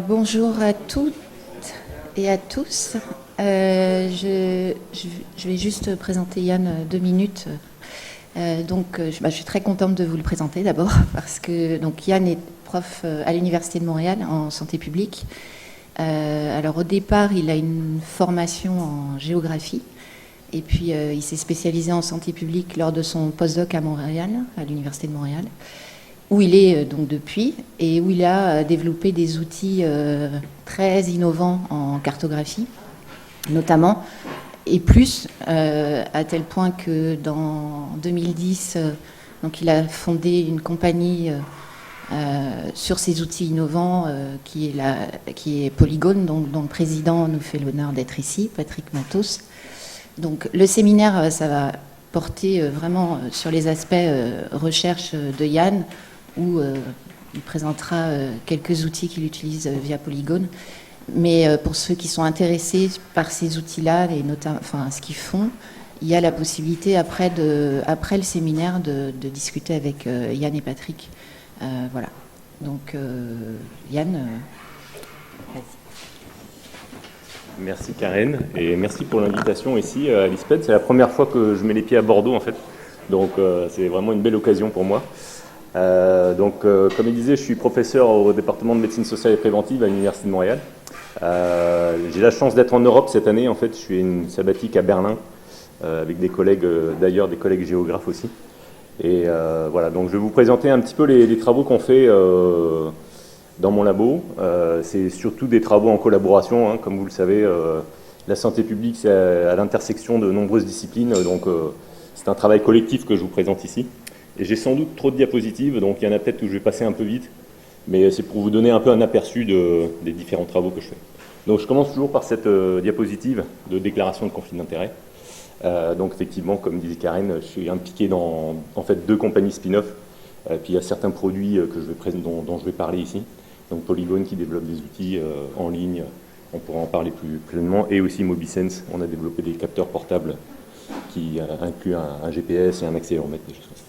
Bonjour à toutes et à tous. Je vais juste présenter Yann 2 minutes. Je suis très contente de vous le présenter d'abord parce que Yann est prof à l'Université de Montréal en santé publique. Alors au départ, il a une formation en géographie et puis il s'est spécialisé en santé publique lors de son postdoc à Montréal, à l'Université de Montréal, où il est donc depuis, et où il a développé des outils très innovants en cartographie, notamment, et plus, à tel point que dans 2010, il a fondé une compagnie sur ces outils innovants qui est Polygone, dont le président nous fait l'honneur d'être ici, Patrick Matos. Donc le séminaire, ça va porter vraiment sur les aspects recherche de Yann, où il présentera quelques outils qu'il utilise via Polygone. Mais pour ceux qui sont intéressés par ces outils-là, et notamment, ce qu'ils font, il y a la possibilité après le séminaire de discuter avec Yann et Patrick. Voilà. Donc Yann, vas-y. Merci Karen, et merci pour l'invitation ici à l'ISPED. C'est la première fois que je mets les pieds à Bordeaux en fait, donc c'est vraiment une belle occasion pour moi. Comme il disait, je suis professeur au département de médecine sociale et préventive à l'Université de Montréal. J'ai la chance d'être en Europe cette année. En fait, je suis une sabbatique à Berlin avec des collègues, d'ailleurs des collègues géographes aussi. Et voilà, donc je vais vous présenter un petit peu les travaux qu'on fait dans mon labo. C'est surtout des travaux en collaboration, hein, comme vous le savez. La santé publique, c'est à l'intersection de nombreuses disciplines, donc c'est un travail collectif que je vous présente ici. Et j'ai sans doute trop de diapositives, donc il y en a peut-être où je vais passer un peu vite, mais c'est pour vous donner un peu un aperçu des différents travaux que je fais. Donc je commence toujours par cette diapositive de déclaration de conflit d'intérêt. Donc effectivement, comme disait Karen, je suis impliqué dans en fait 2 compagnies spin-off, puis il y a certains produits dont je vais parler ici. Donc Polygone qui développe des outils en ligne, on pourra en parler plus pleinement, et aussi Mobisense, on a développé des capteurs portables qui incluent un GPS et un accéléromètre, des choses comme ça.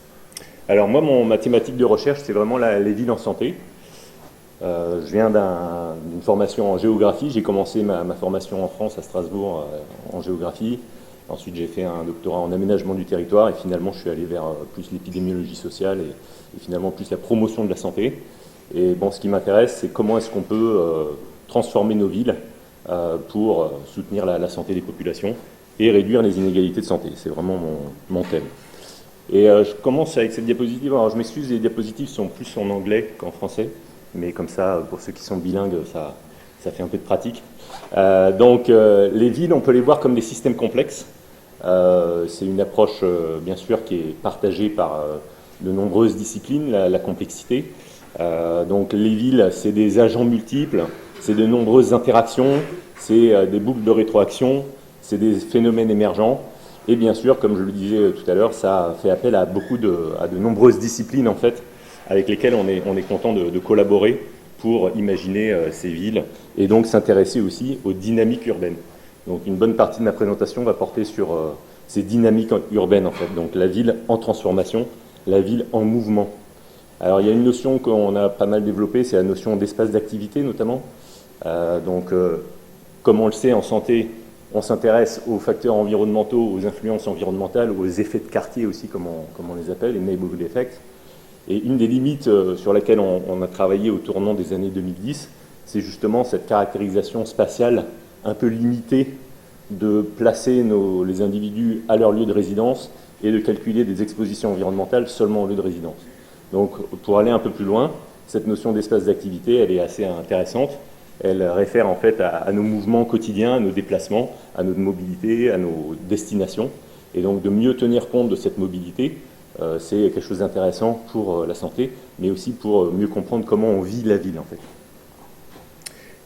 Alors moi, ma thématique de recherche, c'est vraiment les villes en santé. Je viens d'une formation en géographie. J'ai commencé ma formation en France, à Strasbourg, en géographie. Ensuite, j'ai fait un doctorat en aménagement du territoire. Et finalement, je suis allé vers plus l'épidémiologie sociale et finalement plus la promotion de la santé. Et bon, ce qui m'intéresse, c'est comment est-ce qu'on peut transformer nos villes pour soutenir la santé des populations et réduire les inégalités de santé. C'est vraiment mon thème. Et je commence avec cette diapositive. Alors je m'excuse, les diapositives sont plus en anglais qu'en français, mais comme ça, pour ceux qui sont bilingues, ça fait un peu de pratique. Les villes, on peut les voir comme des systèmes complexes. C'est une approche, bien sûr, qui est partagée par de nombreuses disciplines, la complexité. Les villes, c'est des agents multiples, c'est de nombreuses interactions, c'est des boucles de rétroaction, c'est des phénomènes émergents. Et bien sûr, comme je le disais tout à l'heure, ça fait appel à de nombreuses disciplines en fait, avec lesquelles on est content de collaborer pour imaginer ces villes et donc s'intéresser aussi aux dynamiques urbaines. Donc une bonne partie de ma présentation va porter sur ces dynamiques urbaines en fait. Donc la ville en transformation, la ville en mouvement. Alors il y a une notion qu'on a pas mal développée, c'est la notion d'espace d'activité notamment. Comme on le sait en santé, on s'intéresse aux facteurs environnementaux, aux influences environnementales, aux effets de quartier aussi, comme on les appelle, les neighborhood effects. Et une des limites sur laquelle on a travaillé au tournant des années 2010, c'est justement cette caractérisation spatiale un peu limitée de placer les individus à leur lieu de résidence et de calculer des expositions environnementales seulement au lieu de résidence. Donc pour aller un peu plus loin, cette notion d'espace d'activité, elle est assez intéressante. Elle réfère en fait à nos mouvements quotidiens, à nos déplacements, à notre mobilité, à nos destinations. Et donc de mieux tenir compte de cette mobilité, c'est quelque chose d'intéressant pour la santé, mais aussi pour mieux comprendre comment on vit la ville en fait.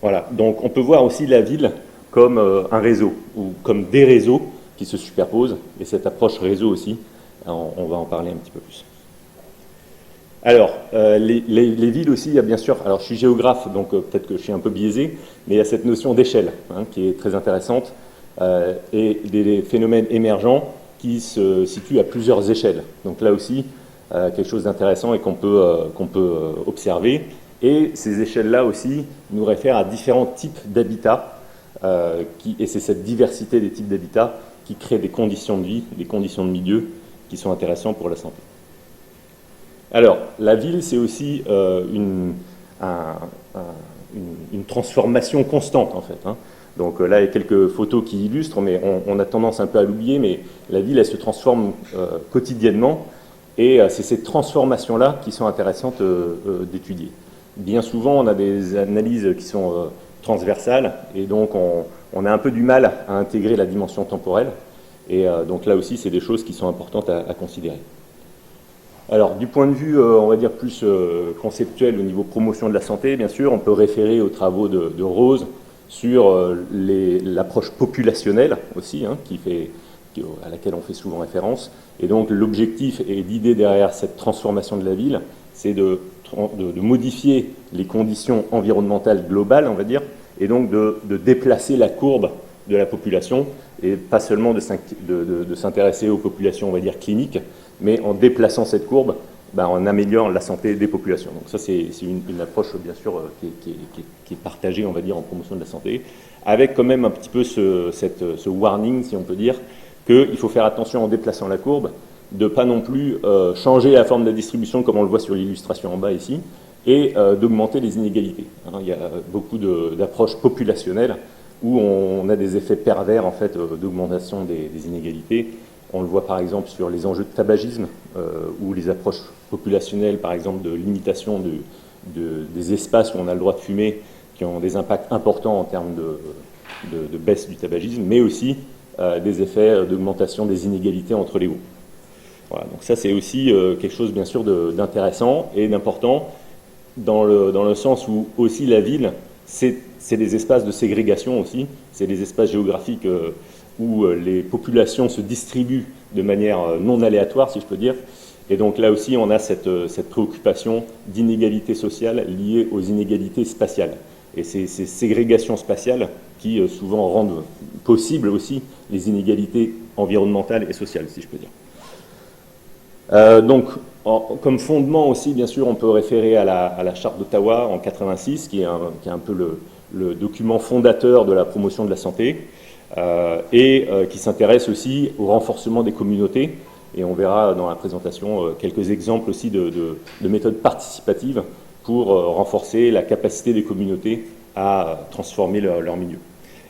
Voilà, donc on peut voir aussi la ville comme un réseau, ou comme des réseaux qui se superposent, et cette approche réseau aussi, on va en parler un petit peu plus. Alors, les villes aussi, il y a bien sûr, alors je suis géographe, donc peut-être que je suis un peu biaisé, mais il y a cette notion d'échelle qui est très intéressante, et des phénomènes émergents qui se situent à plusieurs échelles. Donc là aussi, quelque chose d'intéressant et qu'on peut observer. Et ces échelles-là aussi nous réfèrent à différents types d'habitats, et c'est cette diversité des types d'habitats qui crée des conditions de vie, des conditions de milieu qui sont intéressantes pour la santé. Alors, la ville, c'est aussi une transformation constante, en fait. Donc là, il y a quelques photos qui illustrent, mais on a tendance un peu à l'oublier, mais la ville, elle se transforme quotidiennement, et c'est ces transformations-là qui sont intéressantes d'étudier. Bien souvent, on a des analyses qui sont transversales, et donc on a un peu du mal à intégrer la dimension temporelle, et donc là aussi, c'est des choses qui sont importantes à considérer. Alors, du point de vue, on va dire, plus conceptuel au niveau promotion de la santé, bien sûr, on peut référer aux travaux de Rose sur l'approche populationnelle aussi, à laquelle on fait souvent référence. Et donc, l'objectif et l'idée derrière cette transformation de la ville, c'est de modifier les conditions environnementales globales, on va dire, et donc de déplacer la courbe de la population, et pas seulement de s'intéresser aux populations, on va dire, cliniques, mais en déplaçant cette courbe, on améliore la santé des populations. Donc ça, c'est une approche, bien sûr, qui est partagée, on va dire, en promotion de la santé, avec quand même un petit peu ce warning, si on peut dire, qu'il faut faire attention en déplaçant la courbe, de ne pas non plus changer la forme de la distribution, comme on le voit sur l'illustration en bas ici, et d'augmenter les inégalités. Il y a beaucoup d'approches populationnelles où on a des effets pervers, en fait, d'augmentation des inégalités. On le voit par exemple sur les enjeux de tabagisme ou les approches populationnelles, par exemple de limitation des espaces où on a le droit de fumer, qui ont des impacts importants en termes de baisse du tabagisme, mais aussi des effets d'augmentation des inégalités entre les groupes. Voilà, donc ça c'est aussi quelque chose bien sûr d'intéressant et d'important dans le sens où aussi la ville, c'est des espaces de ségrégation aussi, c'est des espaces géographiques où les populations se distribuent de manière non aléatoire, si je peux dire. Et donc là aussi, on a cette préoccupation d'inégalité sociale liée aux inégalités spatiales. Et c'est ces ségrégations spatiales qui souvent rendent possible aussi les inégalités environnementales et sociales, si je peux dire. Donc, comme fondement aussi, bien sûr, on peut référer à la Charte d'Ottawa en 86, qui est un peu le document fondateur de la promotion de la santé, qui s'intéresse aussi au renforcement des communautés. Et on verra dans la présentation quelques exemples aussi de méthodes participatives pour renforcer la capacité des communautés à transformer leur milieu.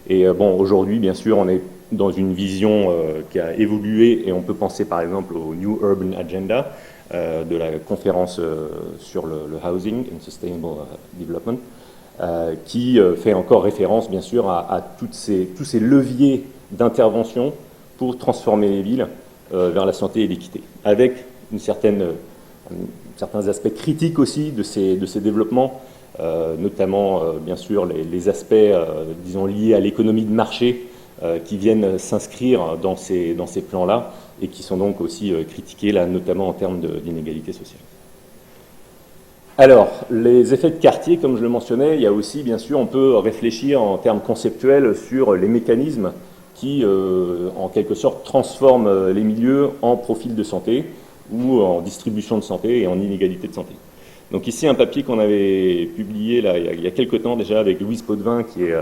Et bon, aujourd'hui, bien sûr, on est dans une vision qui a évolué et on peut penser par exemple au New Urban Agenda de la conférence sur le Housing and Sustainable Development, qui fait encore référence, bien sûr, à tous ces leviers d'intervention pour transformer les villes vers la santé et l'équité, avec certains aspects critiques aussi de ces développements, notamment, bien sûr, les aspects, disons, liés à l'économie de marché qui viennent s'inscrire dans ces plans-là et qui sont donc aussi critiqués, là, notamment en termes d'inégalité sociale. Alors, les effets de quartier, comme je le mentionnais, il y a aussi, bien sûr, on peut réfléchir en termes conceptuels sur les mécanismes qui, en quelque sorte, transforment les milieux en profil de santé ou en distribution de santé et en inégalité de santé. Donc ici, un papier qu'on avait publié là, il y a quelques temps déjà avec Louise Potvin, qui est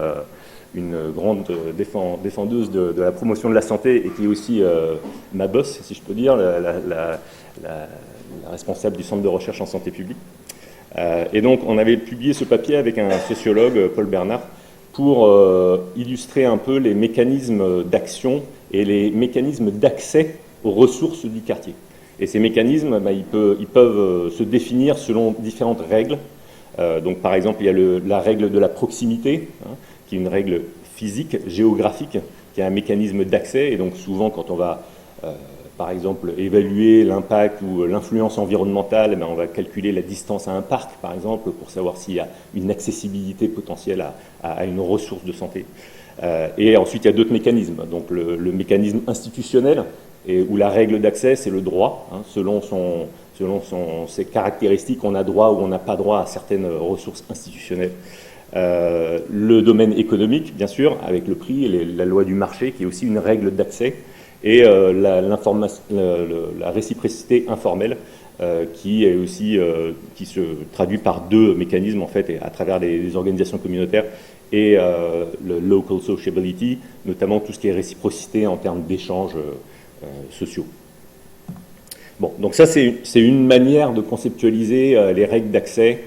une grande défendeuse de la promotion de la santé et qui est aussi ma boss, si je peux dire, la responsable du Centre de recherche en santé publique. Et donc, on avait publié ce papier avec un sociologue, Paul Bernard, pour illustrer un peu les mécanismes d'action et les mécanismes d'accès aux ressources du quartier. Et ces mécanismes, ils peuvent se définir selon différentes règles. Donc, par exemple, il y a la règle de la proximité, qui est une règle physique, géographique, qui est un mécanisme d'accès. Et donc, souvent, quand on va, par exemple, évaluer l'impact ou l'influence environnementale, on va calculer la distance à un parc, par exemple, pour savoir s'il y a une accessibilité potentielle à une ressource de santé. Et ensuite, il y a d'autres mécanismes. Donc, le mécanisme institutionnel, où la règle d'accès, c'est le droit. Selon ses caractéristiques, on a droit ou on n'a pas droit à certaines ressources institutionnelles. Le domaine économique, bien sûr, avec le prix et la loi du marché, qui est aussi une règle d'accès, et la réciprocité informelle, qui est aussi qui se traduit par deux mécanismes en fait, et à travers les organisations communautaires et le local sociability, notamment tout ce qui est réciprocité en termes d'échanges sociaux. Bon, donc ça c'est une manière de conceptualiser les règles d'accès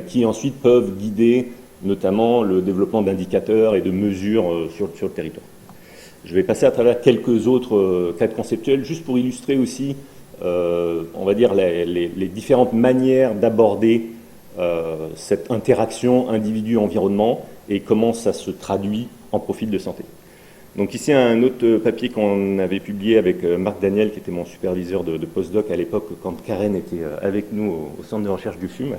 qui ensuite peuvent guider notamment le développement d'indicateurs et de mesures sur le territoire. Je vais passer à travers quelques autres cadres conceptuels, juste pour illustrer aussi, on va dire, les différentes manières d'aborder cette interaction individu-environnement et comment ça se traduit en profil de santé. Donc ici, un autre papier qu'on avait publié avec Marc Daniel, qui était mon superviseur de postdoc à l'époque, quand Karen était avec nous au centre de recherche du FUM,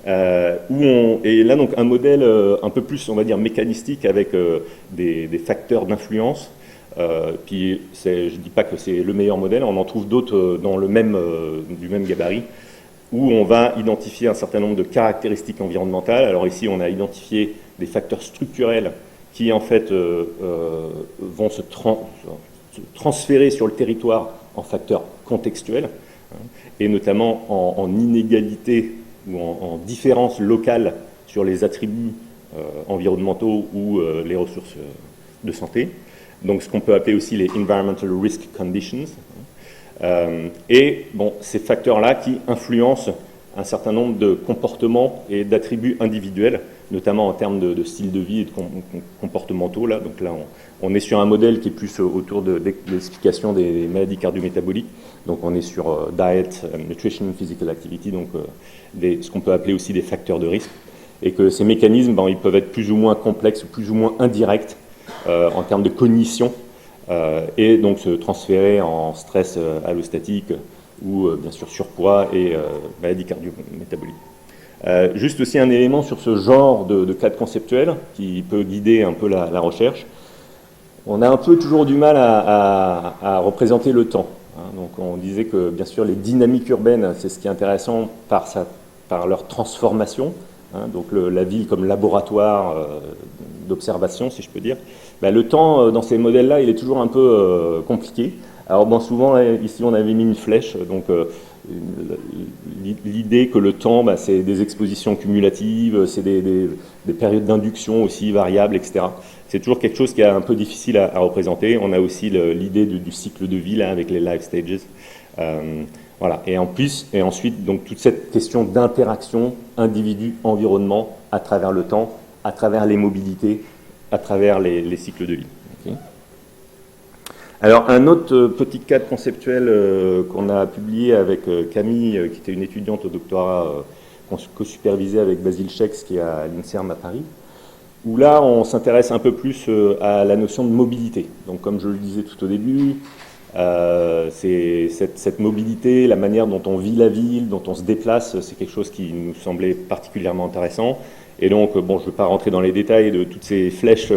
et là, donc, un modèle un peu plus, on va dire, mécanistique avec des facteurs d'influence. Puis, je ne dis pas que c'est le meilleur modèle, on en trouve d'autres dans du même gabarit, où on va identifier un certain nombre de caractéristiques environnementales. Alors ici, on a identifié des facteurs structurels qui, en fait, vont se transférer sur le territoire en facteurs contextuels, et notamment en inégalité ou en différence locale sur les attributs environnementaux ou les ressources de santé. Donc ce qu'on peut appeler aussi les environmental risk conditions. Et bon, ces facteurs-là qui influencent un certain nombre de comportements et d'attributs individuels, notamment en termes de style de vie et de comportementaux. Là. Donc là, on est sur un modèle qui est plus autour de l'explication des maladies cardio-métaboliques. Donc on est sur diet, nutrition, physical activity, donc ce qu'on peut appeler aussi des facteurs de risque. Et que ces mécanismes, ils peuvent être plus ou moins complexes, plus ou moins indirects en termes de cognition, et donc se transférer en stress allostatique ou bien sûr surpoids et maladies cardio-métaboliques. Juste aussi un élément sur ce genre de cadre conceptuel qui peut guider un peu la recherche. On a un peu toujours du mal à représenter le temps. Donc on disait que bien sûr les dynamiques urbaines, c'est ce qui est intéressant par leur transformation. Donc la ville comme laboratoire d'observation, si je peux dire. Le temps, dans ces modèles-là, il est toujours un peu compliqué. Alors bon, souvent, ici, on avait mis une flèche, donc l'idée que le temps, c'est des expositions cumulatives, c'est des périodes d'induction aussi variables, etc. C'est toujours quelque chose qui est un peu difficile à représenter. On a aussi l'idée du cycle de vie, là, avec les life stages. Voilà. Et ensuite, donc, toute cette question d'interaction individu-environnement à travers le temps, à travers les mobilités, à travers les cycles de vie. Okay. Alors, un autre petit cadre conceptuel qu'on a publié avec Camille, qui était une étudiante au doctorat, qu'on co-supervisait avec Basile Schex, qui est à l'INSERM à Paris, où là, on s'intéresse un peu plus à la notion de mobilité. Donc, comme je le disais tout au début, c'est cette mobilité, la manière dont on vit la ville, dont on se déplace, c'est quelque chose qui nous semblait particulièrement intéressant. Et donc, bon, je ne vais pas rentrer dans les détails de toutes ces flèches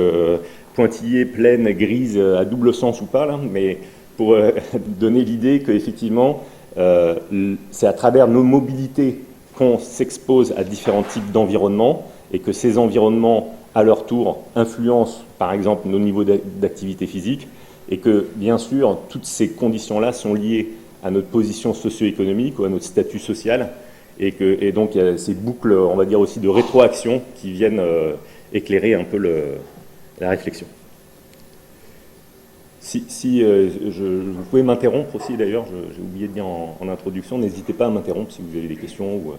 pointillées, pleines, grises, à double sens ou pas, là, mais pour donner l'idée qu'effectivement, c'est à travers nos mobilités qu'on s'expose à différents types d'environnements et que ces environnements, à leur tour, influencent, par exemple, nos niveaux d'activité physique et que, bien sûr, toutes ces conditions-là sont liées à notre position socio-économique ou à notre statut social. Et donc, il y a ces boucles, on va dire aussi, de rétroaction qui viennent éclairer un peu la réflexion. Vous pouvez m'interrompre aussi, d'ailleurs, j'ai oublié de dire en introduction, n'hésitez pas à m'interrompre si vous avez des questions, ou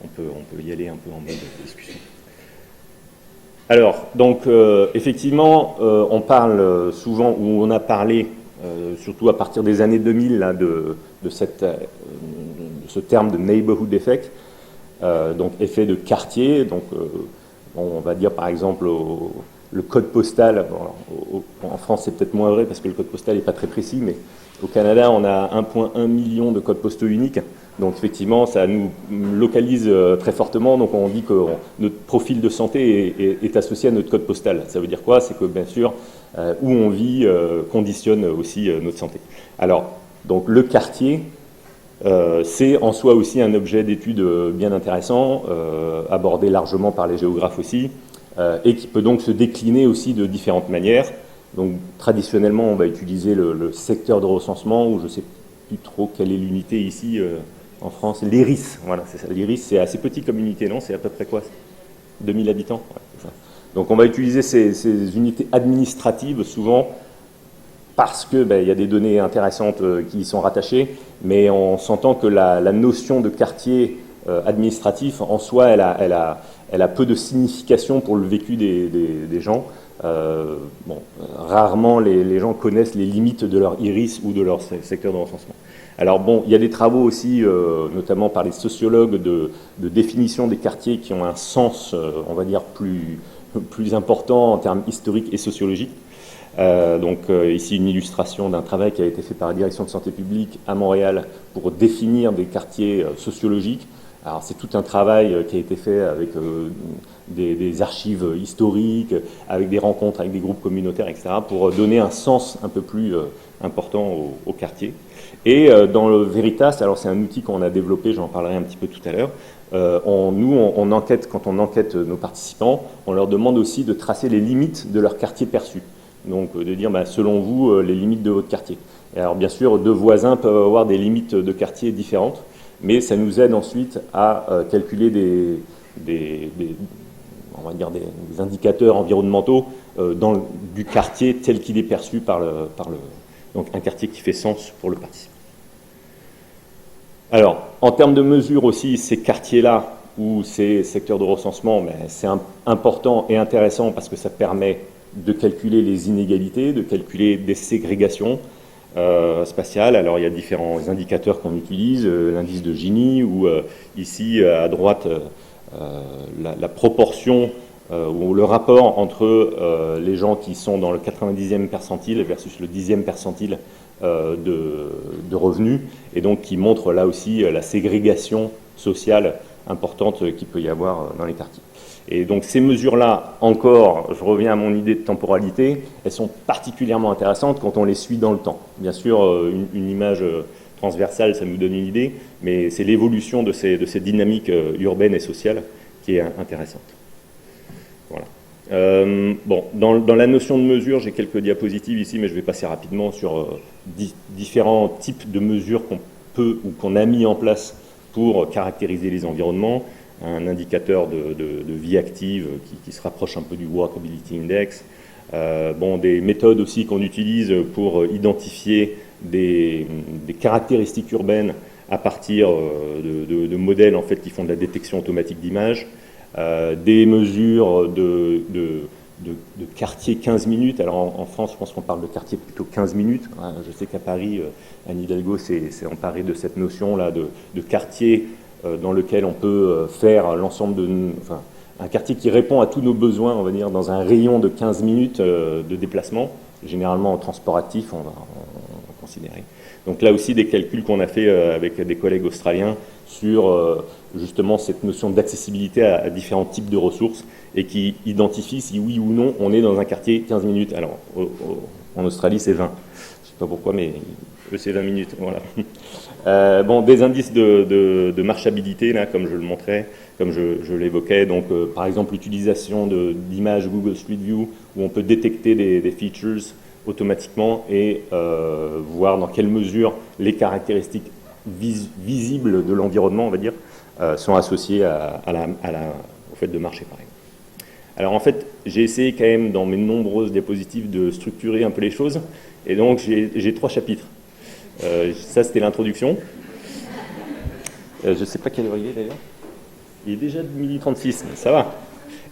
on peut y aller un peu en mode discussion. Alors, donc, effectivement, on parle souvent, ou on a parlé, surtout à partir des années 2000, là, de ce terme de neighborhood effect, donc effet de quartier. Donc, on va dire par exemple le code postal. En France, c'est peut-être moins vrai parce que le code postal n'est pas très précis, mais au Canada, on a 1,1 million de codes postaux uniques. Donc, effectivement, ça nous localise très fortement. Donc, on dit que notre profil de santé est associé à notre code postal. Ça veut dire quoi? C'est que, bien sûr, où on vit conditionne aussi notre santé. Alors, donc, le quartier, c'est en soi aussi un objet d'étude bien intéressant, abordé largement par les géographes aussi, et qui peut donc se décliner aussi de différentes manières. Donc traditionnellement, on va utiliser le secteur de recensement, où je ne sais plus trop quelle est l'unité ici, en France, l'IRIS, voilà, c'est ça. L'IRIS, c'est assez petit comme unité, non? C'est à peu près quoi? 2000 habitants, ouais, c'est ça. Donc on va utiliser ces unités administratives souvent parce que il y a des données intéressantes qui y sont rattachées, mais on s'entend que la notion de quartier administratif, en soi, elle a peu de signification pour le vécu des gens. Rarement les gens connaissent les limites de leur iris ou de leur secteur de recensement. Alors bon, il y a des travaux aussi, notamment par les sociologues, de définition des quartiers qui ont un sens, on va dire, plus important en termes historiques et sociologiques. Ici une illustration d'un travail qui a été fait par la direction de santé publique à Montréal pour définir des quartiers sociologiques. Alors c'est tout un travail qui a été fait avec des archives historiques, avec des rencontres avec des groupes communautaires, etc., pour donner un sens un peu plus important au quartier. Et dans le Veritas, alors c'est un outil qu'on a développé, j'en parlerai un petit peu tout à l'heure, on enquête, quand on enquête nos participants, on leur demande aussi de tracer les limites de leur quartier perçu. Donc de dire, selon vous, les limites de votre quartier. Et alors bien sûr, deux voisins peuvent avoir des limites de quartier différentes, mais ça nous aide ensuite à calculer on va dire des indicateurs environnementaux du quartier tel qu'il est perçu donc un quartier qui fait sens pour le participant. Alors, en termes de mesures aussi, ces quartiers-là ou ces secteurs de recensement, c'est important et intéressant parce que ça permet de calculer les inégalités, de calculer des ségrégations spatiales. Alors il y a différents indicateurs qu'on utilise, l'indice de Gini ou ici à droite la proportion ou le rapport entre les gens qui sont dans le 90e percentile versus le 10e percentile de revenus, et donc qui montre là aussi la ségrégation sociale importante qu'il peut y avoir dans les quartiers. Et donc ces mesures-là, encore, je reviens à mon idée de temporalité, elles sont particulièrement intéressantes quand on les suit dans le temps. Bien sûr, une image transversale, ça nous donne une idée, mais c'est l'évolution de ces dynamiques urbaines et sociales qui est intéressante. Voilà. Dans la notion de mesure, j'ai quelques diapositives ici, mais je vais passer rapidement sur différents types de mesures qu'on peut ou qu'on a mis en place pour caractériser les environnements. Un indicateur de vie active qui se rapproche un peu du Walkability Index. Des méthodes aussi qu'on utilise pour identifier des caractéristiques urbaines à partir de modèles en fait, qui font de la détection automatique d'images. Des mesures de quartier 15 minutes. Alors en France, je pense qu'on parle de quartier plutôt 15 minutes. Je sais qu'à Paris, Anne Hidalgo s'est emparée de cette notion-là de quartier dans lequel on peut faire l'ensemble un quartier qui répond à tous nos besoins, on va dire, dans un rayon de 15 minutes de déplacement, généralement en transport actif, on va considérer. Donc là aussi, des calculs qu'on a fait avec des collègues australiens sur justement cette notion d'accessibilité à différents types de ressources et qui identifient si oui ou non on est dans un quartier 15 minutes. Alors, en Australie, c'est 20. Je ne sais pas pourquoi, mais eux, c'est 20 minutes. Voilà. Des indices de marchabilité, là, comme je le montrais, comme je l'évoquais. Donc, par exemple, l'utilisation d'images Google Street View, où on peut détecter des features automatiquement et voir dans quelle mesure les caractéristiques visibles de l'environnement, on va dire, sont associées au fait de marcher, par exemple. Alors, en fait, j'ai essayé quand même, dans mes nombreuses diapositives, de structurer un peu les choses. Et donc, j'ai 3 chapitres. Ça, c'était l'introduction. Je ne sais pas quelle heure il est d'ailleurs. Il est déjà 12h36, ça va.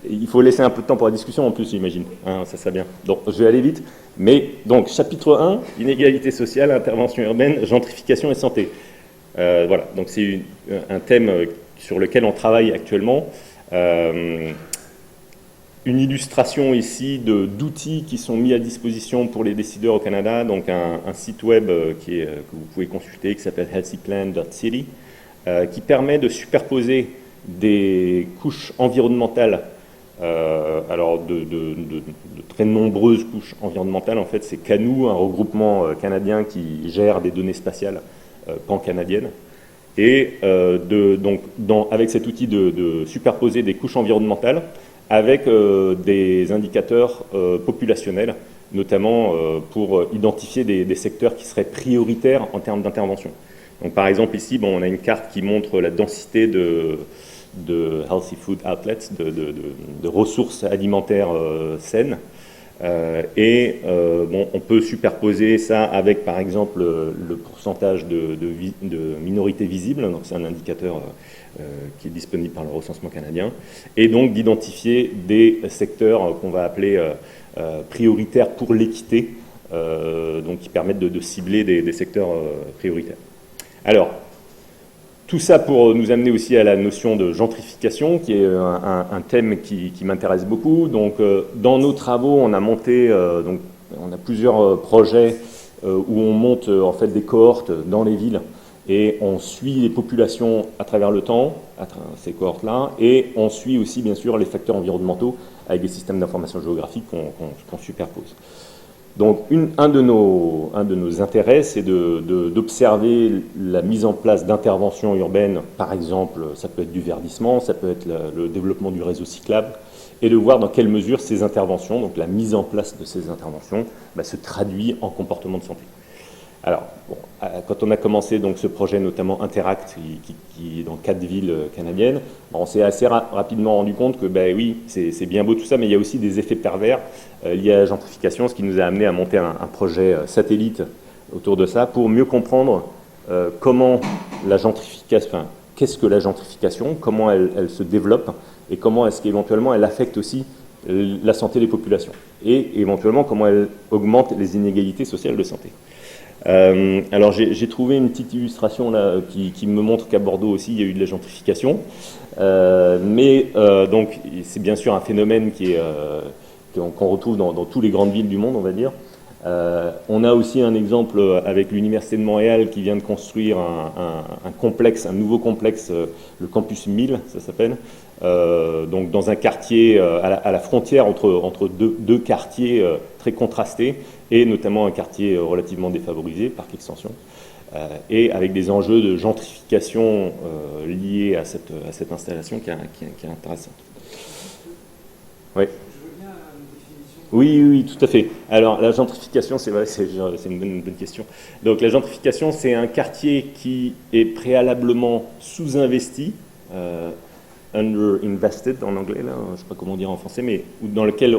Il faut laisser un peu de temps pour la discussion en plus, j'imagine. Ça serait bien. Donc, je vais aller vite. Mais, donc, chapitre 1, inégalité sociale, intervention urbaine, gentrification et santé. Voilà, donc c'est un thème sur lequel on travaille actuellement. Une illustration ici d'outils qui sont mis à disposition pour les décideurs au Canada, donc un site web que vous pouvez consulter qui s'appelle healthyplan.city, qui permet de superposer des couches environnementales, alors de très nombreuses couches environnementales. En fait, c'est Canoe, un regroupement canadien qui gère des données spatiales pan-canadiennes. Et avec cet outil de superposer des couches environnementales, avec des indicateurs populationnels, notamment pour identifier des secteurs qui seraient prioritaires en termes d'intervention. Donc, par exemple, ici, bon, on a une carte qui montre la densité de healthy food outlets, de ressources alimentaires saines. Bon, on peut superposer ça avec, par exemple, le pourcentage de minorités visibles. Donc, c'est un indicateur qui est disponible par le recensement canadien. Et donc, d'identifier des secteurs qu'on va appeler prioritaires pour l'équité, donc qui permettent de cibler des secteurs prioritaires. Alors, tout ça pour nous amener aussi à la notion de gentrification, qui est un thème qui m'intéresse beaucoup. Donc, dans nos travaux, on a monté, donc, on a plusieurs projets où on monte en fait des cohortes dans les villes et on suit les populations à travers le temps, à travers ces cohortes-là, et on suit aussi, bien sûr, les facteurs environnementaux avec des systèmes d'information géographique qu'on superpose. Donc, un de nos intérêts, c'est d'observer la mise en place d'interventions urbaines. Par exemple, ça peut être du verdissement, ça peut être le développement du réseau cyclable, et de voir dans quelle mesure ces interventions, donc la mise en place de ces interventions, se traduit en comportement de santé. Alors, bon, quand on a commencé donc, ce projet, notamment Interact, qui est dans 4 villes canadiennes, on s'est assez rapidement rendu compte que, oui, c'est bien beau tout ça, mais il y a aussi des effets pervers liés à la gentrification, ce qui nous a amené à monter un projet satellite autour de ça, pour mieux comprendre comment la gentrification, enfin, qu'est-ce que la gentrification, comment elle se développe, et comment est-ce qu'éventuellement elle affecte aussi la santé des populations, et éventuellement comment elle augmente les inégalités sociales de santé. Alors j'ai trouvé une petite illustration là qui me montre qu'à Bordeaux aussi il y a eu de la gentrification, donc c'est bien sûr un phénomène qu'on retrouve dans toutes les grandes villes du monde, on va dire. On a aussi un exemple avec l'Université de Montréal qui vient de construire un complexe, un nouveau complexe, le campus 1000, ça s'appelle, donc dans un quartier à la frontière entre deux quartiers très contrastés, et notamment un quartier relativement défavorisé, Parc Extension, et avec des enjeux de gentrification liés à cette installation qui est intéressante. Oui. Oui, tout à fait. Alors, la gentrification, c'est vrai, c'est une bonne question. Donc, la gentrification, c'est un quartier qui est préalablement sous-investi, under-invested en anglais, là, je ne sais pas comment dire en français, mais dans lequel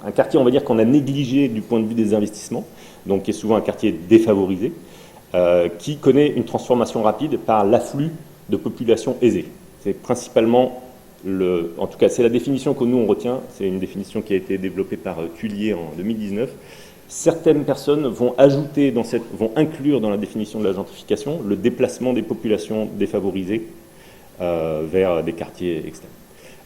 un quartier, on va dire, qu'on a négligé du point de vue des investissements, donc qui est souvent un quartier défavorisé, qui connaît une transformation rapide par l'afflux de populations aisées. C'est principalement en tout cas, c'est la définition que nous on retient, c'est une définition qui a été développée par Tullier en 2019. Certaines personnes vont inclure dans la définition de la gentrification le déplacement des populations défavorisées vers des quartiers externes.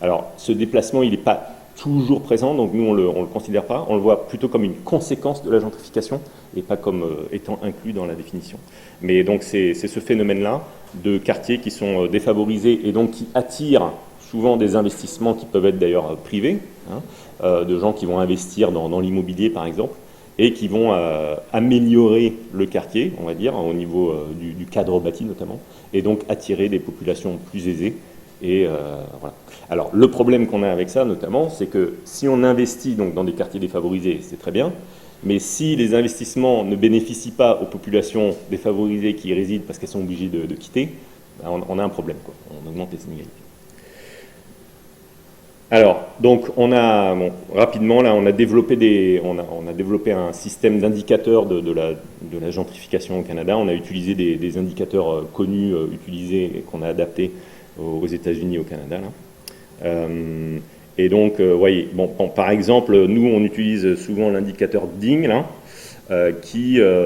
Alors, ce déplacement, il n'est pas toujours présent, donc nous on le considère pas, on le voit plutôt comme une conséquence de la gentrification et pas comme étant inclus dans la définition. Mais donc c'est ce phénomène-là de quartiers qui sont défavorisés et donc qui attirent souvent des investissements qui peuvent être d'ailleurs privés, de gens qui vont investir dans l'immobilier par exemple, et qui vont améliorer le quartier, on va dire, au niveau du cadre bâti notamment, et donc attirer des populations plus aisées. Et voilà. Alors le problème qu'on a avec ça notamment, c'est que si on investit donc, dans des quartiers défavorisés, c'est très bien, mais si les investissements ne bénéficient pas aux populations défavorisées qui y résident parce qu'elles sont obligées de quitter, on a un problème, quoi. On augmente les inégalités. Alors, donc, rapidement, là, on a développé un système d'indicateurs de la gentrification au Canada. On a utilisé des indicateurs connus, utilisés et qu'on a adaptés aux États-Unis et au Canada. Là. Et donc, voyez, par exemple, nous, on utilise souvent l'indicateur DING, là,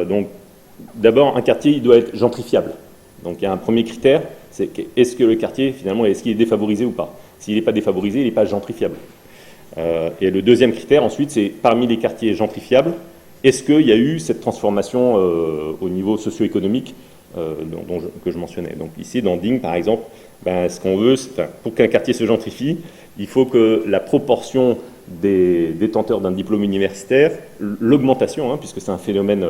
donc, d'abord, un quartier, il doit être gentrifiable. Donc, il y a un premier critère, c'est est-ce que le quartier, finalement, est-ce qu'il est défavorisé ou pas ? S'il n'est pas défavorisé, il n'est pas gentrifiable. Et le deuxième critère, ensuite, c'est parmi les quartiers gentrifiables, est-ce qu'il y a eu cette transformation au niveau socio-économique que je mentionnais. Donc ici, dans DING, par exemple, ce qu'on veut, pour qu'un quartier se gentrifie, il faut que la proportion des détenteurs d'un diplôme universitaire, l'augmentation, puisque c'est un phénomène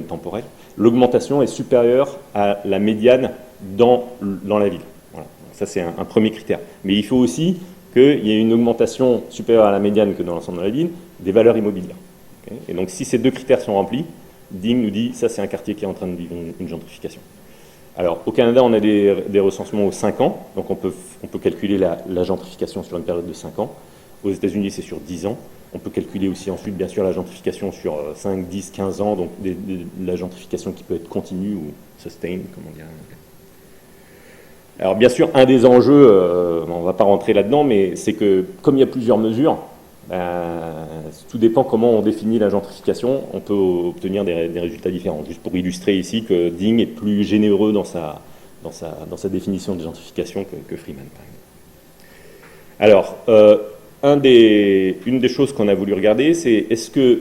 temporel, l'augmentation est supérieure à la médiane dans la ville. Voilà. Ça, c'est un premier critère. Mais il faut aussi qu'il y ait une augmentation supérieure à la médiane que dans l'ensemble de la ville des valeurs immobilières. Okay. Et donc, si ces deux critères sont remplis, Ding nous dit ça c'est un quartier qui est en train de vivre une gentrification. Alors au Canada on a des recensements aux 5 ans, donc on peut calculer la gentrification sur une période de 5 ans. Aux États-Unis c'est sur 10 ans. On peut calculer aussi ensuite bien sûr la gentrification sur 5, 10, 15 ans, donc la gentrification qui peut être continue ou sustained, comme on dirait. Alors bien sûr, un des enjeux, on ne va pas rentrer là-dedans, mais c'est que comme il y a plusieurs mesures, tout dépend comment on définit la gentrification, on peut obtenir des résultats différents. Juste pour illustrer ici que Ding est plus généreux dans sa définition de gentrification que Freeman, par exemple. Alors, une des choses qu'on a voulu regarder, c'est est-ce que,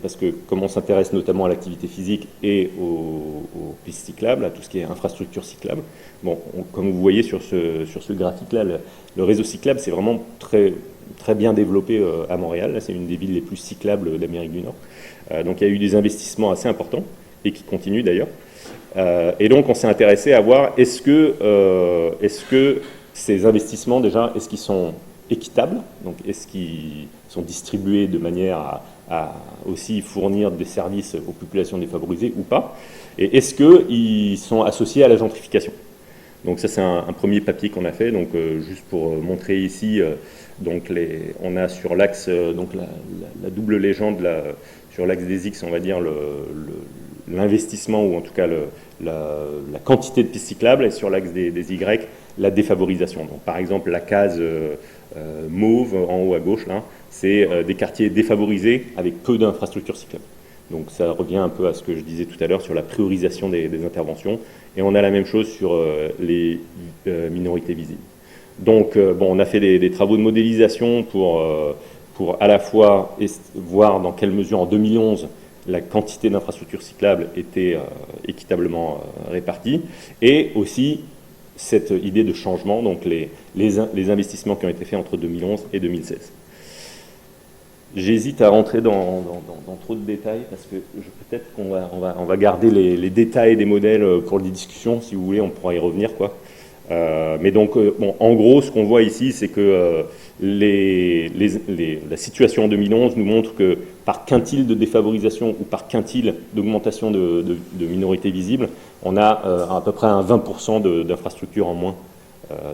parce que comme on s'intéresse notamment à l'activité physique et aux pistes cyclables, à tout ce qui est infrastructure cyclable, bon, comme vous voyez sur ce graphique-là, le réseau cyclable, c'est vraiment très, très bien développé à Montréal. Là, c'est une des villes les plus cyclables d'Amérique du Nord. Donc il y a eu des investissements assez importants, et qui continuent d'ailleurs. Et donc on s'est intéressé à voir est-ce que ces investissements, déjà, est-ce qu'ils sont équitables, donc est-ce qu'ils sont distribués de manière à aussi fournir des services aux populations défavorisées ou pas, et est-ce qu'ils sont associés à la gentrification. Donc ça c'est un premier papier qu'on a fait, donc juste pour montrer ici, donc on a sur l'axe, donc la double légende sur l'axe des X, on va dire l'investissement ou en tout cas la quantité de pistes cyclables, et sur l'axe des Y, la défavorisation. Donc par exemple la case mauve en haut à gauche, là, c'est des quartiers défavorisés avec peu d'infrastructures cyclables. Donc ça revient un peu à ce que je disais tout à l'heure sur la priorisation des interventions. Et on a la même chose sur les minorités visibles. Donc bon, on a fait des travaux de modélisation pour à la fois voir dans quelle mesure en 2011 la quantité d'infrastructures cyclables était équitablement répartie, et aussi cette idée de changement, donc les investissements qui ont été faits entre 2011 et 2016. J'hésite à rentrer dans trop de détails, parce que peut-être qu'on va garder les détails des modèles pour les discussions, si vous voulez, on pourra y revenir, quoi. Mais donc, bon, en gros, ce qu'on voit ici, c'est que la situation en 2011 nous montre que par quintile de défavorisation ou par quintile d'augmentation de minorités visibles, on a à peu près un 20% d'infrastructures en moins.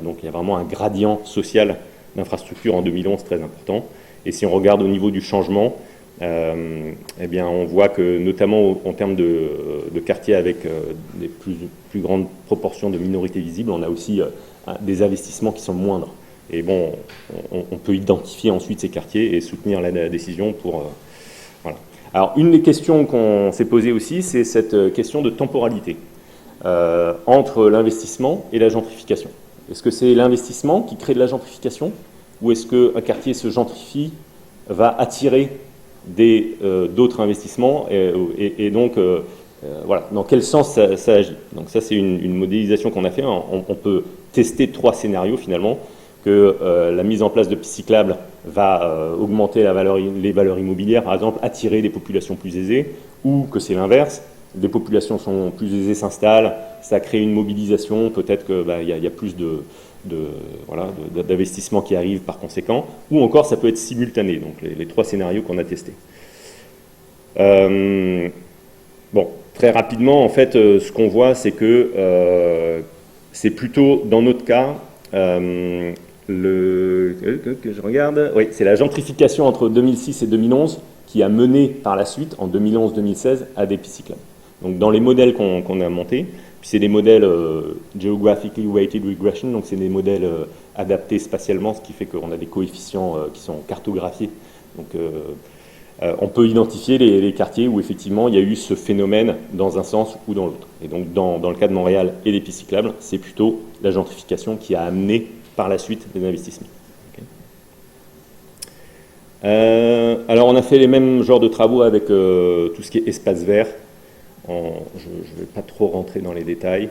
Donc il y a vraiment un gradient social d'infrastructures en 2011 très important. Et si on regarde au niveau du changement, eh bien on voit que notamment en termes de quartiers avec des plus grandes proportions de minorités visibles, on a aussi des investissements qui sont moindres. Et bon, on peut identifier ensuite ces quartiers et soutenir la décision pour... voilà. Alors, une des questions qu'on s'est posées aussi, c'est cette question de temporalité entre l'investissement et la gentrification. Est-ce que c'est l'investissement qui crée de la gentrification, ou est-ce qu'un quartier se gentrifie, va attirer d'autres investissements, et donc, voilà, dans quel sens ça agit. Donc ça, c'est une modélisation qu'on a fait. On peut tester 3 scénarios, finalement, que la mise en place de pistes cyclables va augmenter les valeurs immobilières, par exemple, attirer des populations plus aisées, ou que c'est l'inverse, des populations sont plus aisées s'installent, ça crée une mobilisation, peut-être qu'il y a plus d'investissements qui arrivent par conséquent, ou encore ça peut être simultané, donc les 3 scénarios qu'on a testés. Bon, très rapidement, en fait, ce qu'on voit, c'est que c'est plutôt, dans notre cas, que je regarde, oui, c'est la gentrification entre 2006 et 2011 qui a mené par la suite, en 2011-2016, à des pistes cyclables. Donc dans les modèles qu'on a montés, puis c'est des modèles Geographically Weighted Regression, donc c'est des modèles adaptés spatialement, ce qui fait qu'on a des coefficients qui sont cartographiés. Donc on peut identifier les quartiers où effectivement il y a eu ce phénomène dans un sens ou dans l'autre. Et donc dans le cas de Montréal et des pistes cyclables, c'est plutôt la gentrification qui a amené par la suite des investissements. Okay. Alors on a fait les mêmes genres de travaux avec tout ce qui est espace vert. Je ne vais pas trop rentrer dans les détails.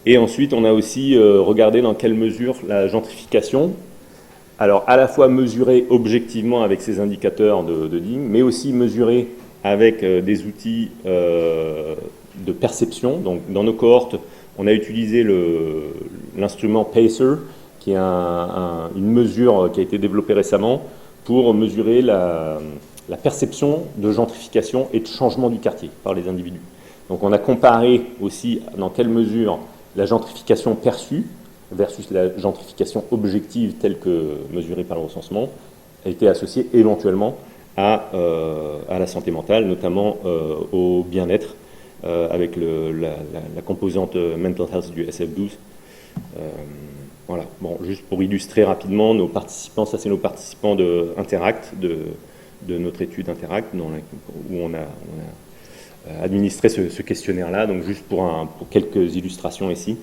Et ensuite, on a aussi regardé dans quelle mesure la gentrification, alors à la fois mesurée objectivement avec ces indicateurs de Ding, mais aussi mesurée avec des outils de perception. Donc dans nos cohortes, on a utilisé l'instrument PACER, qui est une mesure qui a été développée récemment pour mesurer la perception de gentrification et de changement du quartier par les individus. Donc on a comparé aussi dans quelle mesure la gentrification perçue versus la gentrification objective telle que mesurée par le recensement a été associée éventuellement à la santé mentale, notamment au bien-être, avec la composante Mental Health du SF12. Voilà. Bon, juste pour illustrer rapidement, nos participants, ça c'est nos participants de Interact, de notre étude Interact, où on a administré ce questionnaire-là. Donc juste pour quelques illustrations ici.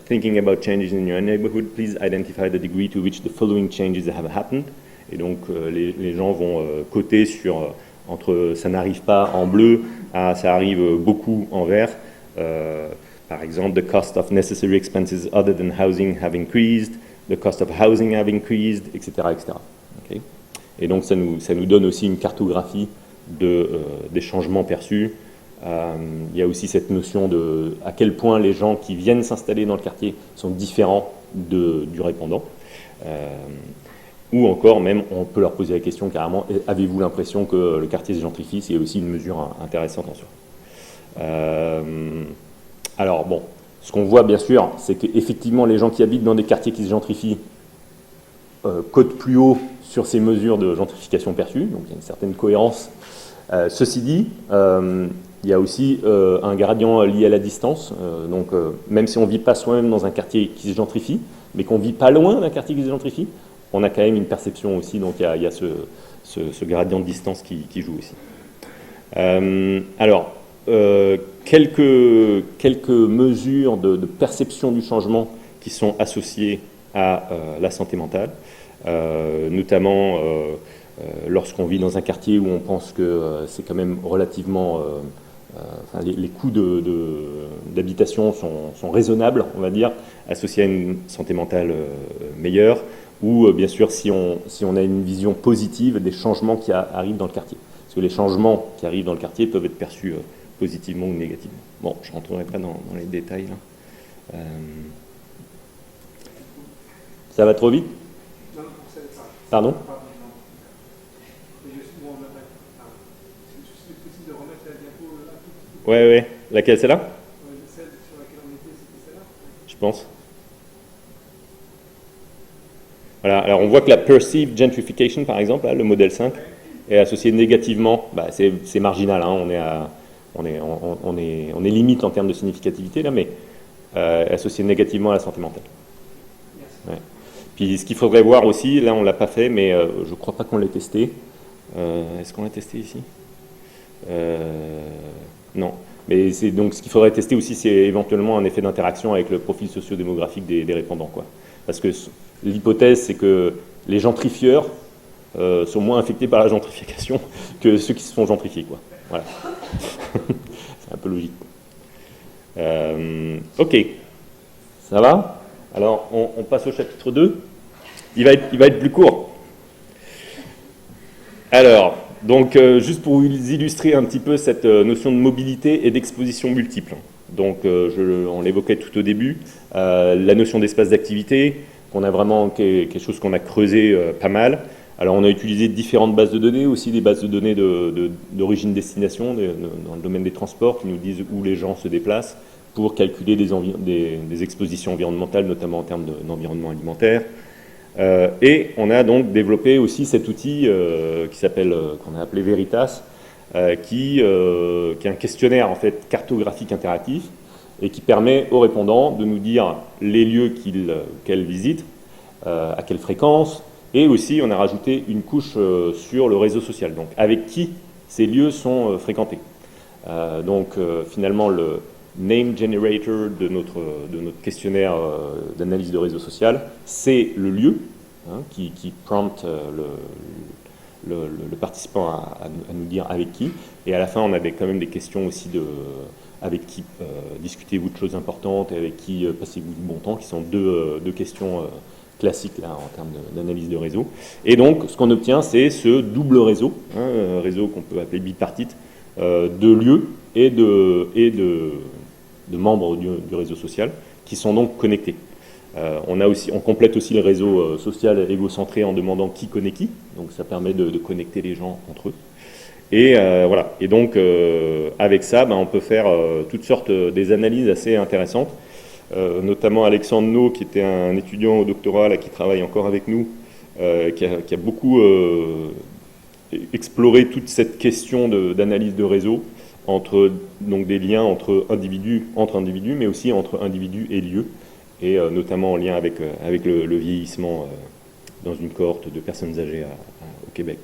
Thinking about changes in your neighborhood, please identify the degree to which the following changes have happened. Et donc les gens vont coter entre ça n'arrive pas en bleu à ça arrive beaucoup en vert. Par exemple, the cost of necessary expenses other than housing have increased, the cost of housing have increased, etc. etc. Okay. Et donc ça nous donne aussi une cartographie des changements perçus. Il y a aussi cette notion de à quel point les gens qui viennent s'installer dans le quartier sont différents du répondant. Ou encore même, on peut leur poser la question carrément, avez-vous l'impression que le quartier se gentrifie? C'est aussi une mesure intéressante en soi. Alors bon, ce qu'on voit bien sûr, c'est qu'effectivement les gens qui habitent dans des quartiers qui se gentrifient cotent plus haut sur ces mesures de gentrification perçues, donc il y a une certaine cohérence. Ceci dit, il y a aussi un gradient lié à la distance, donc même si on ne vit pas soi-même dans un quartier qui se gentrifie, mais qu'on ne vit pas loin d'un quartier qui se gentrifie, on a quand même une perception aussi, donc il y a ce gradient de distance qui joue aussi. Alors, quelques mesures de perception du changement qui sont associées à la santé mentale, notamment lorsqu'on vit dans un quartier où on pense que c'est quand même relativement... les coûts d'habitation sont raisonnables, on va dire, associés à une santé mentale meilleure, ou bien sûr si on a une vision positive des changements qui arrivent dans le quartier. Parce que les changements qui arrivent dans le quartier peuvent être perçus positivement ou négativement. Bon, je ne rentrerai pas dans les détails là. Ça va trop vite? Pardon? Ouais. Laquelle, celle-là? Celle sur laquelle on était, c'était celle-là? Je pense. Voilà, alors on voit que la perceived gentrification, par exemple, là, le modèle 5, est associé négativement. Bah, c'est marginal, hein, on est limite en termes de significativité, là, mais associé négativement à la santé mentale. Ouais. Puis ce qu'il faudrait voir aussi, là on ne l'a pas fait, mais je ne crois pas qu'on l'ait testé. Est-ce qu'on l'a testé ici? Non. Mais donc ce qu'il faudrait tester aussi, c'est éventuellement un effet d'interaction avec le profil socio-démographique des répondants, quoi. Parce que l'hypothèse, c'est que les gentrifieurs sont moins affectés par la gentrification que ceux qui se font gentrifier, quoi. Voilà. C'est un peu logique. Ok. Ça va? Alors, on passe au chapitre 2. Il va être plus court. Alors, donc, juste pour vous illustrer un petit peu cette notion de mobilité et d'exposition multiple. Donc, on l'évoquait tout au début, la notion d'espace d'activité, qu'on a vraiment quelque chose qu'on a creusé pas mal. Alors, on a utilisé différentes bases de données, aussi des bases de données d'origine-destination, dans le domaine des transports, qui nous disent où les gens se déplacent, pour calculer des expositions environnementales, notamment en termes d'environnement alimentaire. Et on a donc développé aussi cet outil qu'on a appelé Veritas, qui est un questionnaire en fait cartographique interactif et qui permet aux répondants de nous dire les lieux qu'elles visitent, à quelle fréquence, et aussi on a rajouté une couche sur le réseau social, donc avec qui ces lieux sont fréquentés. Donc finalement le name generator de notre questionnaire d'analyse de réseau social, c'est le lieu qui prompte le participant à nous dire avec qui. Et à la fin, on avait quand même des questions aussi avec qui discutez-vous de choses importantes et avec qui passez-vous du bon temps, qui sont deux questions classiques là, en termes d'analyse de réseau. Et donc, ce qu'on obtient, c'est ce double réseau, un réseau qu'on peut appeler bipartite, de lieux et de membres du réseau social qui sont donc connectés. On complète aussi le réseau social égocentré en demandant qui connaît qui, donc ça permet de connecter les gens entre eux. Et voilà. Et donc avec ça, on peut faire toutes sortes des analyses assez intéressantes, notamment Alexandre No, qui était un étudiant au doctorat là, qui travaille encore avec nous, qui a beaucoup exploré toute cette question d'analyse de réseau entre donc des liens entre individus, mais aussi entre individus et lieux, et notamment en lien avec le vieillissement dans une cohorte de personnes âgées au Québec.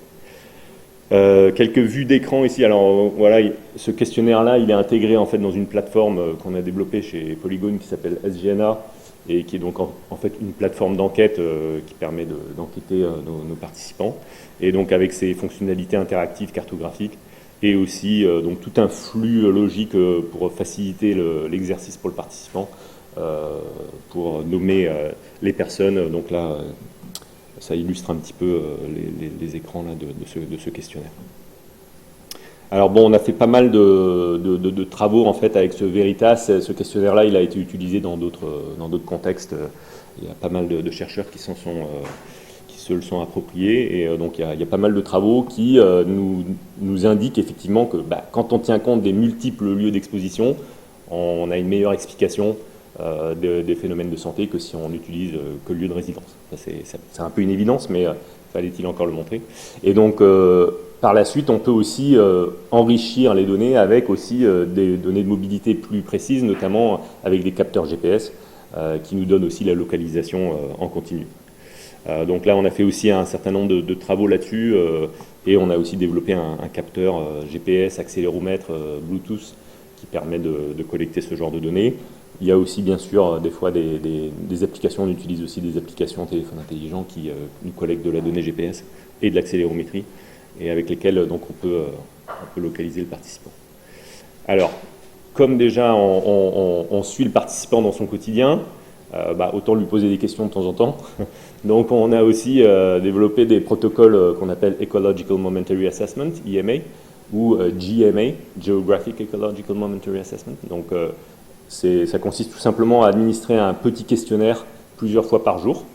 Quelques vues d'écran ici. Alors voilà, ce questionnaire-là, il est intégré en fait dans une plateforme qu'on a développée chez Polygone qui s'appelle SGNA et qui est donc en fait une plateforme d'enquête qui permet d'enquêter nos participants. Et donc avec ses fonctionnalités interactives, cartographiques, et aussi donc tout un flux logique pour faciliter l'exercice pour le participant, pour nommer les personnes. Donc là, ça illustre un petit peu les écrans là, de ce questionnaire. Alors bon, on a fait pas mal de travaux en fait avec ce Veritas. Ce questionnaire-là, il a été utilisé dans d'autres contextes. Il y a pas mal de chercheurs qui se le sont appropriés. Et donc il y a pas mal de travaux qui nous indiquent effectivement que quand on tient compte des multiples lieux d'exposition, on a une meilleure explication des phénomènes de santé que si on n'utilise que le lieu de résidence. C'est un peu une évidence, mais fallait-il encore le montrer. Et donc, par la suite, on peut aussi enrichir les données avec aussi des données de mobilité plus précises, notamment avec des capteurs GPS qui nous donnent aussi la localisation en continu. Donc là, on a fait aussi un certain nombre de travaux là-dessus et on a aussi développé un capteur GPS, accéléromètre, Bluetooth qui permet de collecter ce genre de données. Il y a aussi, bien sûr, des fois des applications, on utilise aussi des applications téléphone intelligent qui nous collectent de la donnée GPS et de l'accélérométrie, et avec lesquelles donc, on peut localiser le participant. Alors, comme déjà on suit le participant dans son quotidien, autant lui poser des questions de temps en temps. Donc on a aussi développé des protocoles qu'on appelle Ecological Momentary Assessment, EMA, ou GMA, Geographic Ecological Momentary Assessment. Donc ça consiste tout simplement à administrer un petit questionnaire plusieurs fois par jour.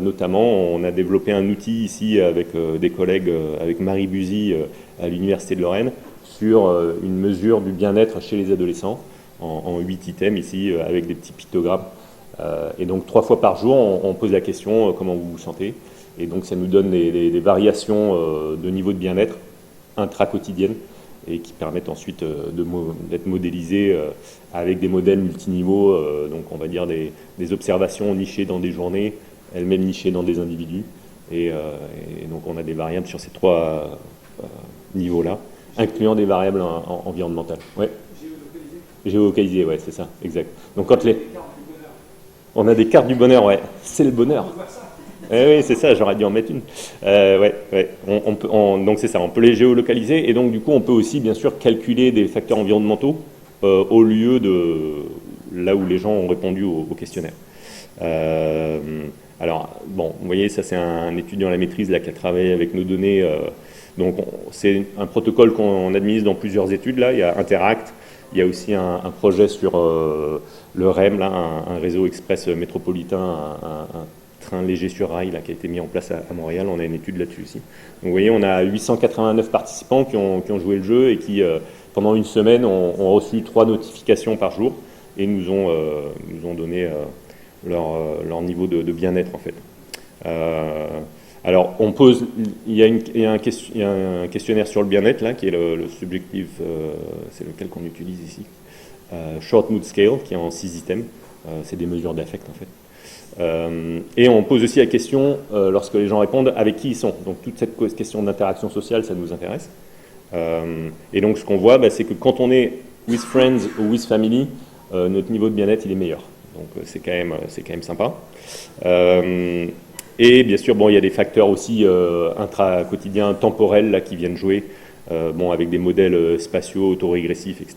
Notamment, on a développé un outil ici avec des collègues, avec Marie Buzy à l'Université de Lorraine, sur une mesure du bien-être chez les adolescents, en 8 items ici, avec des petits pictogrammes. Et donc 3 fois par jour, on pose la question comment vous vous sentez. Et donc ça nous donne des variations de niveau de bien-être intra-quotidiennes, et qui permettent ensuite d'être modélisés avec des modèles multiniveaux, donc on va dire des observations nichées dans des journées, elles-mêmes nichées dans des individus, et donc on a des variables sur ces 3 niveaux-là, incluant des variables environnementales. Ouais. Géolocalisées, ouais, c'est ça, exact. Donc quand on a des cartes du bonheur, ouais, c'est le bonheur. Oui, c'est ça, j'aurais dû en mettre une. Donc c'est ça, on peut les géolocaliser, et donc du coup on peut aussi bien sûr calculer des facteurs environnementaux au lieu de là où les gens ont répondu au questionnaire. Alors bon, vous voyez, ça c'est un étudiant à la maîtrise là qui a travaillé avec nos données. Donc c'est un protocole qu'on administre dans plusieurs études là. Il y a Interact, il y a aussi un projet sur le REM là, un réseau express métropolitain, un train léger sur rail là, qui a été mis en place à Montréal. On a une étude là-dessus aussi. Donc vous voyez, on a 889 participants qui ont joué le jeu et qui, pendant une semaine, ont reçu 3 notifications par jour et nous ont donné leur niveau de bien-être en fait. Alors, il y a un questionnaire sur le bien-être là, qui est le subjectif, c'est lequel qu'on utilise ici. Short Mood Scale, qui est en 6 items. C'est des mesures d'affect en fait. Et on pose aussi la question, lorsque les gens répondent, avec qui ils sont. Donc toute cette question d'interaction sociale, ça nous intéresse. Et donc ce qu'on voit, c'est que quand on est with friends ou with family, notre niveau de bien-être il est meilleur. Donc c'est quand même sympa. Et bien sûr, il y a des facteurs aussi intra-quotidiens, temporels là, qui viennent jouer, avec des modèles spatiaux, autorégressifs, etc.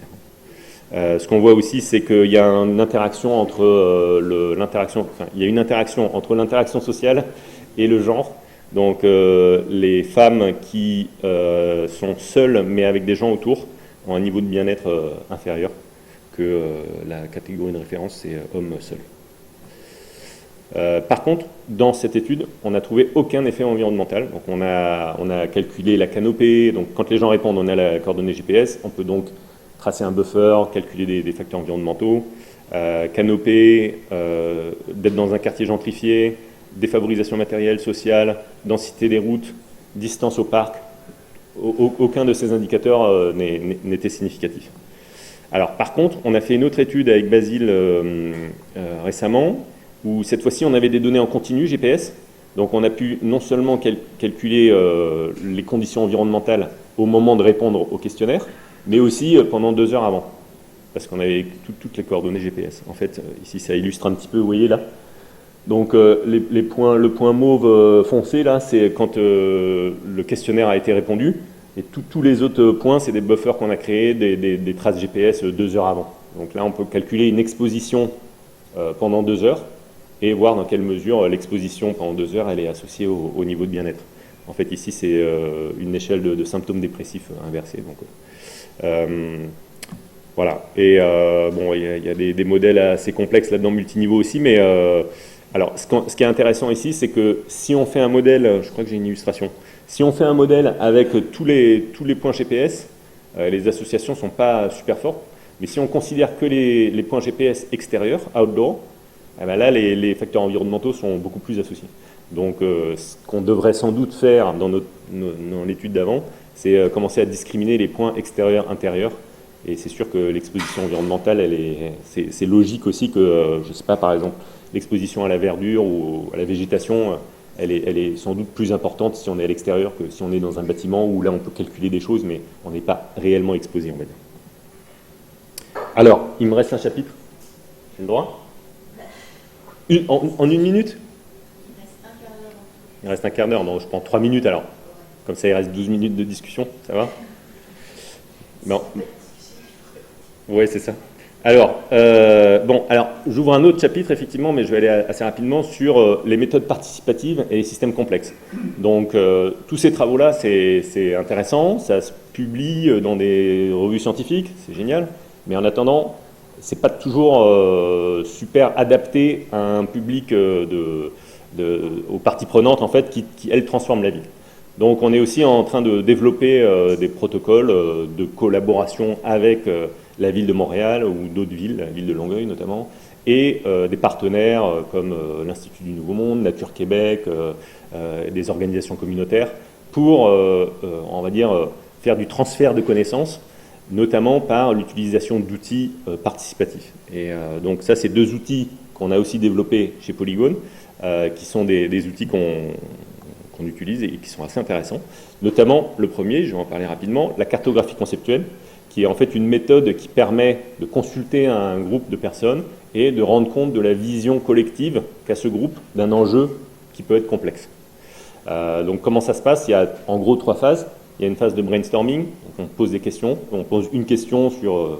Ce qu'on voit aussi, c'est qu'il y a une interaction entre l'interaction sociale et le genre. Donc les femmes qui sont seules mais avec des gens autour ont un niveau de bien-être inférieur que la catégorie de référence, c'est hommes seuls. Par contre, dans cette étude, on n'a trouvé aucun effet environnemental. Donc on a calculé la canopée. Donc quand les gens répondent, on a la coordonnée GPS. On peut donc tracer un buffer, calculer des facteurs environnementaux, canopée, d'être dans un quartier gentrifié, défavorisation matérielle, sociale, densité des routes, distance au parc. Aucun de ces indicateurs n'était significatif. Alors par contre, on a fait une autre étude avec Basile récemment, où cette fois-ci on avait des données en continu GPS. Donc on a pu non seulement calculer les conditions environnementales au moment de répondre au questionnaire, mais aussi pendant 2 heures avant, parce qu'on avait toutes les coordonnées GPS. En fait, ici ça illustre un petit peu, vous voyez là. Donc le point mauve foncé là, c'est quand le questionnaire a été répondu, et tous les autres points, c'est des buffers qu'on a créés, des traces GPS 2 heures avant. Donc là, on peut calculer une exposition pendant 2 heures, et voir dans quelle mesure l'exposition pendant 2 heures, elle est associée au niveau de bien-être. En fait, ici, c'est une échelle de symptômes dépressifs inversée. Donc, voilà. Et bon, il y a des modèles assez complexes là-dedans, multiniveaux aussi, mais alors, ce qui est intéressant ici, c'est que si on fait un modèle, je crois que j'ai une illustration, si on fait un modèle avec tous les points GPS, les associations ne sont pas super fortes, mais si on considère que les points GPS extérieurs, outdoor, eh bien là, les facteurs environnementaux sont beaucoup plus associés. Donc, ce qu'on devrait sans doute faire dans l'étude d'avant, c'est commencer à discriminer les points extérieurs, intérieurs. Et c'est sûr que l'exposition environnementale, c'est logique aussi que, je ne sais pas, par exemple, l'exposition à la verdure ou à la végétation, elle est sans doute plus importante si on est à l'extérieur que si on est dans un bâtiment où là, on peut calculer des choses, mais on n'est pas réellement exposé, on va dire. Alors, il me reste un chapitre. J'ai le droit ? En 1 minute ? Il reste un quart d'heure. Bon, je prends 3 minutes alors. Comme ça, il reste 12 minutes de discussion. Ça va ? Non. Oui, c'est ça. Alors, alors, j'ouvre un autre chapitre, effectivement, mais je vais aller assez rapidement sur les méthodes participatives et les systèmes complexes. Donc, tous ces travaux-là, c'est intéressant. Ça se publie dans des revues scientifiques. C'est génial. Mais en attendant, c'est pas toujours super adapté à un public aux parties prenantes en fait qui elles transforment la vie. Donc on est aussi en train de développer des protocoles de collaboration avec la ville de Montréal ou d'autres villes, la ville de Longueuil notamment, et des partenaires comme l'Institut du Nouveau Monde, Nature Québec, des organisations communautaires pour, on va dire, faire du transfert de connaissances, notamment par l'utilisation d'outils participatifs. Et donc ça, c'est 2 outils qu'on a aussi développés chez Polygone, qui sont des outils qu'on utilise et qui sont assez intéressants. Notamment, le premier, je vais en parler rapidement, la cartographie conceptuelle, qui est en fait une méthode qui permet de consulter un groupe de personnes et de rendre compte de la vision collective qu'a ce groupe d'un enjeu qui peut être complexe. Donc comment ça se passe ? Il y a en gros 3 phases. Il y a une phase de brainstorming, donc on pose des questions, on pose une question sur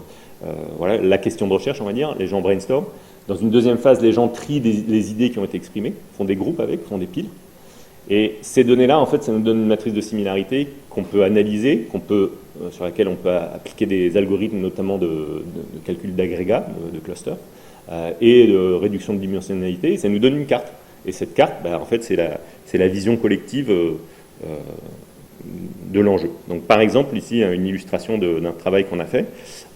voilà, la question de recherche, on va dire, les gens brainstorment. Dans une deuxième phase, les gens trient les idées qui ont été exprimées, font des groupes avec, font des piles. Et ces données-là, en fait, ça nous donne une matrice de similarité qu'on peut analyser, sur laquelle on peut appliquer des algorithmes, notamment de calcul d'agrégats, de clusters, et de réduction de dimensionnalité. Et ça nous donne une carte. Et cette carte, en fait, c'est la vision collective de l'enjeu. Donc, par exemple, ici, une illustration d'un travail qu'on a fait.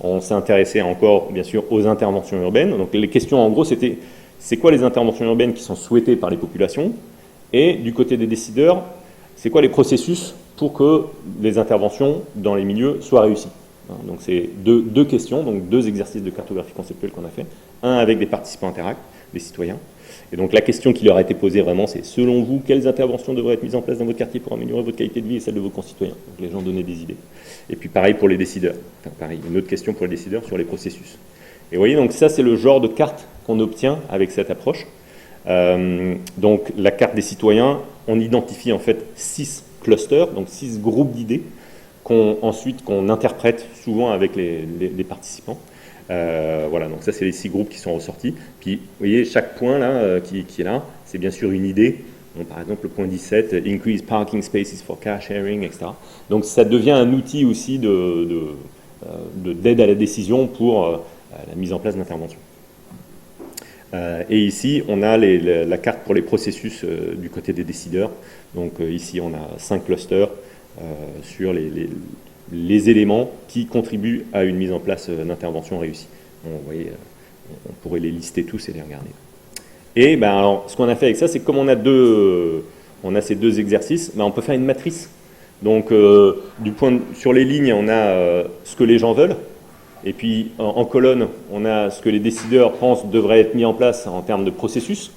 On s'est intéressé encore, bien sûr, aux interventions urbaines. Donc, les questions, en gros, c'était c'est quoi les interventions urbaines qui sont souhaitées par les populations ? Et du côté des décideurs, c'est quoi les processus pour que les interventions dans les milieux soient réussies ? Donc, c'est deux questions, donc 2 exercices de cartographie conceptuelle qu'on a fait. Un avec des participants interacts, des citoyens. Et donc la question qui leur a été posée vraiment, c'est selon vous, quelles interventions devraient être mises en place dans votre quartier pour améliorer votre qualité de vie et celle de vos concitoyens ? Donc les gens donnaient des idées. Et puis pareil pour les décideurs. Enfin, pareil, une autre question pour les décideurs sur les processus. Et vous voyez, donc ça c'est le genre de carte qu'on obtient avec cette approche. Donc la carte des citoyens, on identifie en fait 6 clusters, donc 6 groupes d'idées qu'on interprète souvent avec les participants. Voilà, donc ça c'est les 6 groupes qui sont ressortis. Puis vous voyez, chaque point là qui est là, c'est bien sûr une idée. Donc, par exemple, le point 17, increase parking spaces for car sharing, etc. Donc ça devient un outil aussi d'aide à la décision pour la mise en place d'interventions. Et ici, on a la carte pour les processus du côté des décideurs. Donc ici, on a 5 clusters sur les éléments qui contribuent à une mise en place d'intervention réussie. Vous voyez, on pourrait les lister tous et les regarder. Et ben, alors, ce qu'on a fait avec ça, c'est que comme on a ces deux exercices, ben, on peut faire une matrice. Donc, sur les lignes, on a ce que les gens veulent. Et puis, en colonne, on a ce que les décideurs pensent devrait être mis en place en termes de processus.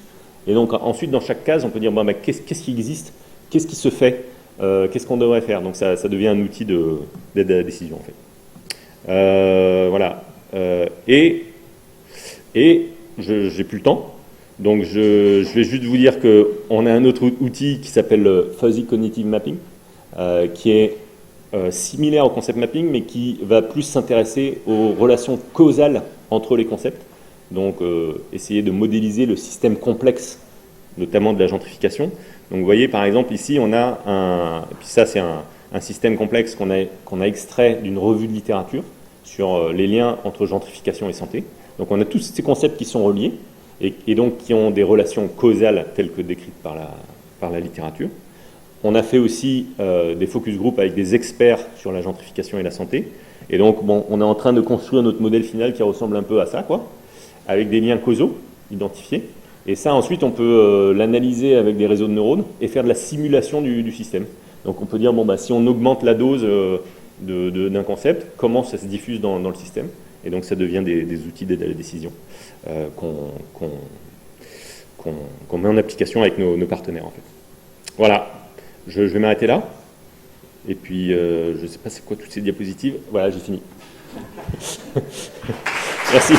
Et donc, ensuite, dans chaque case, on peut dire, bon, ben, qu'est-ce qui existe? Qu'est-ce qui se fait? Qu'est-ce qu'on devrait faire? Donc, ça devient un outil d'aide à la décision, en fait. Voilà. Et j'ai plus le temps. Donc, je vais juste vous dire qu'on a un autre outil qui s'appelle le Fuzzy Cognitive Mapping, qui est similaire au concept mapping, mais qui va plus s'intéresser aux relations causales entre les concepts. Donc, essayer de modéliser le système complexe, notamment de la gentrification. Donc, vous voyez, par exemple, ici, on a et puis ça, c'est un système complexe qu'on a extrait d'une revue de littérature sur les liens entre gentrification et santé. Donc, on a tous ces concepts qui sont reliés et donc qui ont des relations causales telles que décrites par la littérature. On a fait aussi des focus group avec des experts sur la gentrification et la santé. Et donc, bon, on est en train de construire notre modèle final qui ressemble un peu à ça, quoi, avec des liens causaux identifiés. Et ça, ensuite, on peut l'analyser avec des réseaux de neurones et faire de la simulation du système. Donc, on peut dire, bon, bah, si on augmente la dose d'un concept, comment ça se diffuse dans le système. Et donc, ça devient des outils d'aide à la décision qu'on met en application avec nos partenaires, en fait. Voilà. Je vais m'arrêter là. Et puis, je ne sais pas c'est quoi toutes ces diapositives. Voilà, j'ai fini. Merci.